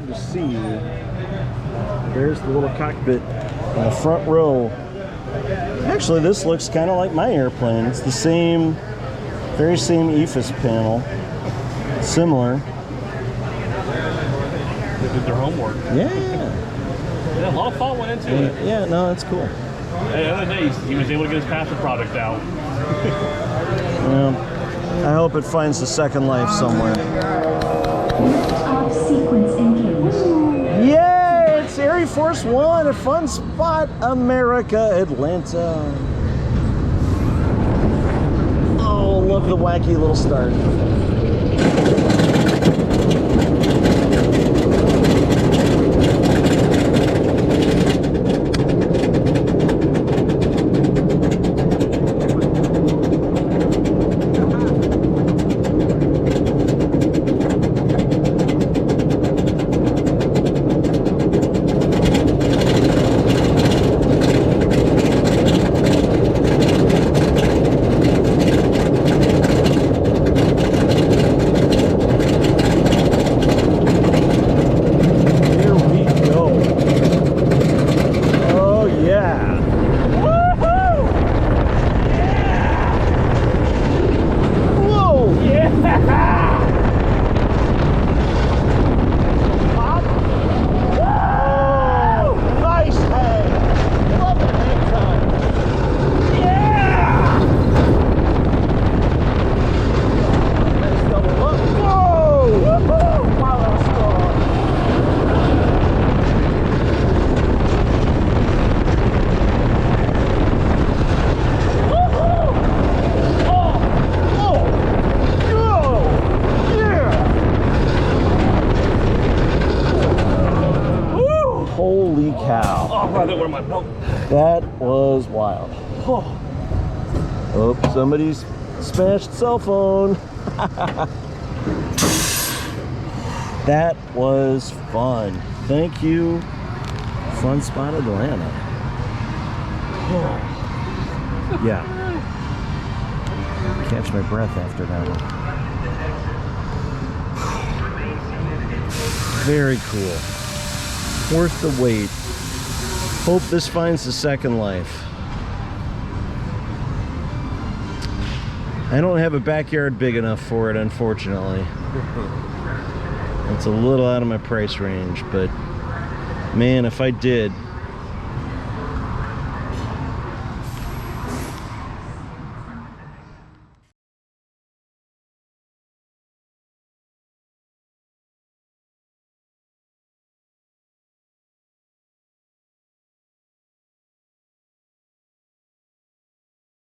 hard to see. There's the little cockpit in the front row. Actually, this looks kind of like my airplane. It's the same, very same EFIS panel. Similar. They did their homework. Yeah. Yeah, a lot of thought went into it. Yeah, no, that's cool. Hey, the other day, he was able to get his passive product out. Well, I hope it finds the second life somewhere. Off sequence engaged. Yay! It's ArieForce One at Fun Spot America, Atlanta. Oh, love the wacky little start. Holy cow. Oh, I didn't wear my belt. That was wild. Oh, somebody's smashed cell phone. That was fun. Thank you, Fun Spot Atlanta. Yeah. Catch my breath after that one. Very cool. Worth the wait. Hope this finds the second life. I don't have a backyard big enough for it, unfortunately. It's a little out of my price range, but man, if I did,